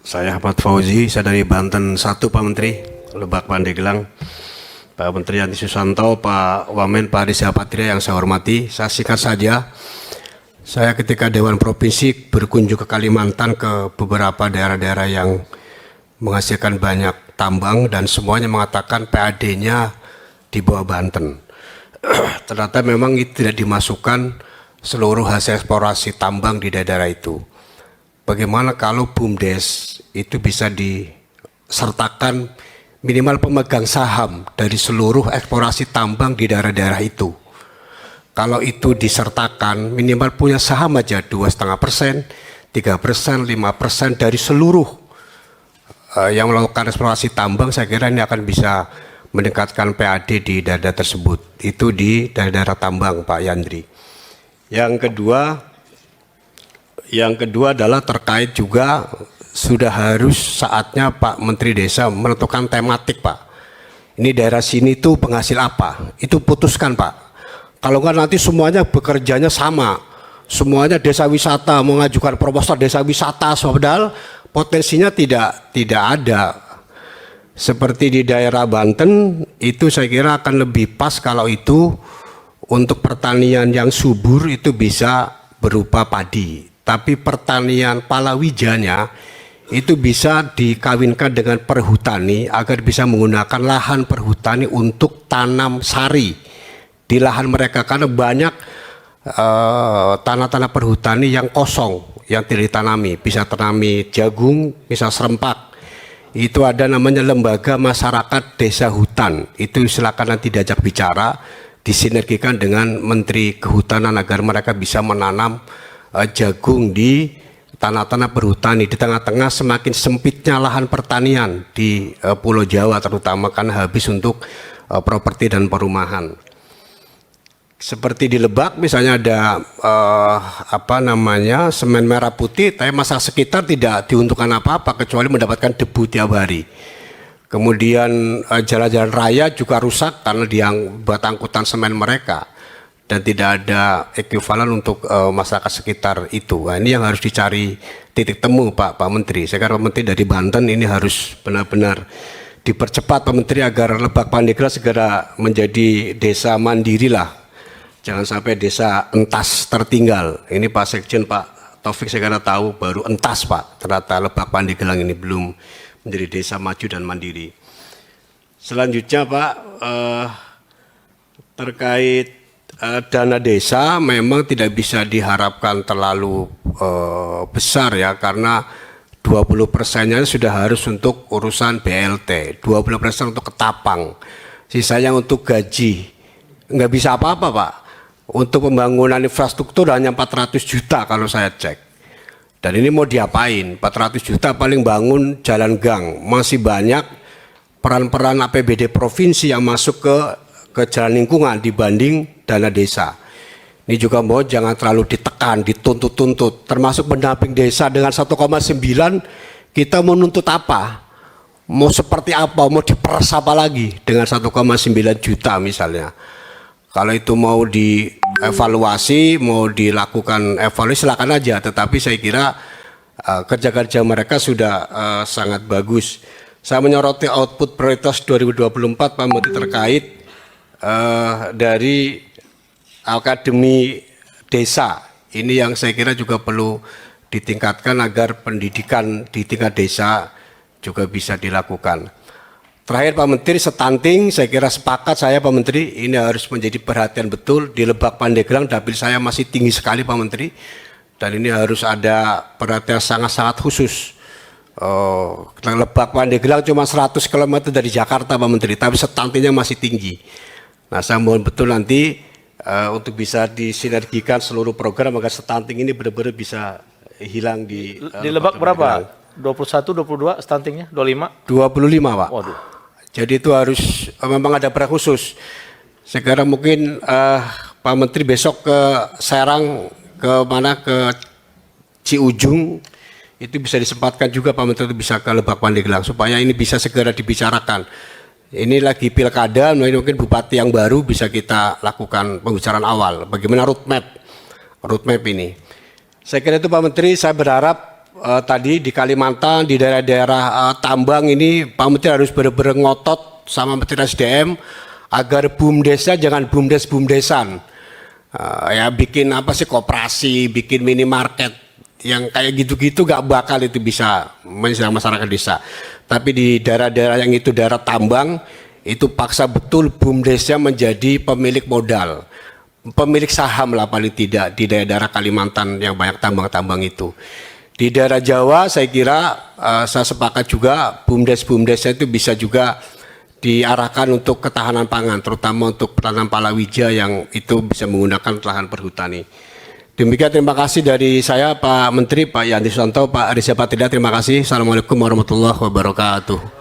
Saya Ahmad Fauzi, saya dari Banten 1, Pak Menteri, Lebak Pandeglang. Pak Menteri Andi Susanto, Pak Wamen, Pak Rizal Patria yang saya hormati, saya singkat saja. Saya ketika Dewan Provinsi berkunjung ke Kalimantan ke beberapa daerah-daerah yang menghasilkan banyak tambang dan semuanya mengatakan PAD-nya di bawah Banten. Ternyata memang itu tidak dimasukkan seluruh hasil eksplorasi tambang di daerah itu. Bagaimana kalau BUMDes itu bisa disertakan minimal pemegang saham dari seluruh eksplorasi tambang di daerah-daerah itu. Kalau itu disertakan minimal punya saham aja 2,5%, 3%, 5% dari seluruh yang melakukan eksplorasi tambang, saya kira ini akan bisa meningkatkan PAD di daerah tersebut. Itu di daerah tambang, Pak Yandri. Yang kedua adalah terkait juga sudah harus saatnya Pak Menteri Desa menentukan tematik, Pak. Ini daerah sini tuh penghasil apa? Itu putuskan, Pak. Kalau enggak nanti semuanya bekerjanya sama. Semuanya desa wisata, mengajukan proposal desa wisata, padahal potensinya tidak ada. Seperti di daerah Banten, itu saya kira akan lebih pas kalau itu untuk pertanian yang subur itu bisa berupa padi. Tapi pertanian palawijanya itu bisa dikawinkan dengan perhutani agar bisa menggunakan lahan perhutani untuk tanam sari di lahan mereka, karena banyak tanah-tanah perhutani yang kosong yang tidak ditanami, bisa tanami jagung, bisa serempak. Itu ada namanya lembaga masyarakat desa hutan, itu silakan nanti diajak bicara, disinergikan dengan Menteri Kehutanan agar mereka bisa menanam jagung di tanah-tanah perhutani. Di tengah-tengah semakin sempitnya lahan pertanian di Pulau Jawa terutama, karena habis untuk properti dan perumahan. Seperti di Lebak misalnya ada semen merah putih, tapi masyarakat sekitar tidak diuntungkan apa-apa kecuali mendapatkan debu tiap hari. Kemudian jalan-jalan raya juga rusak karena buat angkutan semen mereka dan tidak ada ekuivalen untuk masyarakat sekitar itu. Nah, ini yang harus dicari titik temu, Pak Menteri. Saya kira Pak Menteri dari Banten ini harus benar-benar dipercepat, Pak Menteri, agar Lebak Pandeglang segera menjadi desa mandiri lah. Jangan sampai desa entas tertinggal. Ini Pak Sekjen, Pak Taufik, saya kira tahu baru entas, Pak. Ternyata Lebak Pandeglang ini belum menjadi desa maju dan mandiri. Selanjutnya, Pak, terkait dana desa memang tidak bisa diharapkan terlalu besar ya, karena 20%-nya sudah harus untuk urusan BLT, 20% untuk ketapang, sisanya untuk gaji. Nggak bisa apa-apa, Pak. Untuk pembangunan infrastruktur hanya 400 juta kalau saya cek. Dan ini mau diapain? 400 juta paling bangun jalan gang. Masih banyak peran-peran APBD provinsi yang masuk ke jalan lingkungan dibanding dana desa. Ini juga mau jangan terlalu ditekan, dituntut-tuntut. Termasuk pendamping desa dengan 1,9, kita mau nuntut apa? Mau seperti apa? Mau diperas apa lagi dengan 1,9 juta misalnya? Kalau itu mau dievaluasi, mau dilakukan evaluasi, silakan aja. Tetapi saya kira kerja-kerja mereka sudah sangat bagus. Saya menyoroti output prioritas 2024, Pak Menteri, terkait dari Akademi Desa. Ini yang saya kira juga perlu ditingkatkan agar pendidikan di tingkat desa juga bisa dilakukan. Terakhir, Pak Menteri, stunting, saya kira sepakat saya, Pak Menteri, ini harus menjadi perhatian betul. Di Lebak Pandeglang dapil saya masih tinggi sekali, Pak Menteri, dan ini harus ada perhatian sangat-sangat khusus. Lebak Pandeglang cuma 100 km dari Jakarta, Pak Menteri, tapi stuntingnya masih tinggi. Nah, saya mohon betul nanti untuk bisa disinergikan seluruh program agar stunting ini benar-benar bisa hilang di Lebak berapa? 21, 22 stuntingnya? 25? 25, Pak. Waduh. Jadi itu harus memang ada perhatian khusus. Saya kira mungkin Pak Menteri besok ke Serang, ke Ciujung, itu bisa disempatkan juga Pak Menteri bisa ke Lebak Pandeglang supaya ini bisa segera dibicarakan. Ini lagi pilkada, mungkin bupati yang baru bisa kita lakukan pembicaraan awal. Bagaimana roadmap ini. Saya kira itu, Pak Menteri. Saya berharap tadi di Kalimantan, di daerah-daerah tambang ini Pak Menteri harus benar-benar ngotot sama Menteri SDM agar BUMDesnya jangan BUMDes-BUMDesan. Ya bikin apa sih koperasi, bikin minimarket yang kayak gitu-gitu gak bakal itu bisa menjadi masyarakat desa. Tapi di daerah-daerah yang itu daerah tambang itu paksa betul BUMDesnya menjadi pemilik modal, pemilik saham lah paling tidak di daerah Kalimantan yang banyak tambang-tambang itu. Di daerah Jawa saya kira saya sepakat juga BUMDes-BUMDesnya itu bisa juga diarahkan untuk ketahanan pangan, terutama untuk penanaman palawija yang itu bisa menggunakan lahan perhutani. Demikian terima kasih dari saya Pak Menteri, Pak Yanti Susanto, Pak Riza Patria, terima kasih. Assalamualaikum warahmatullahi wabarakatuh.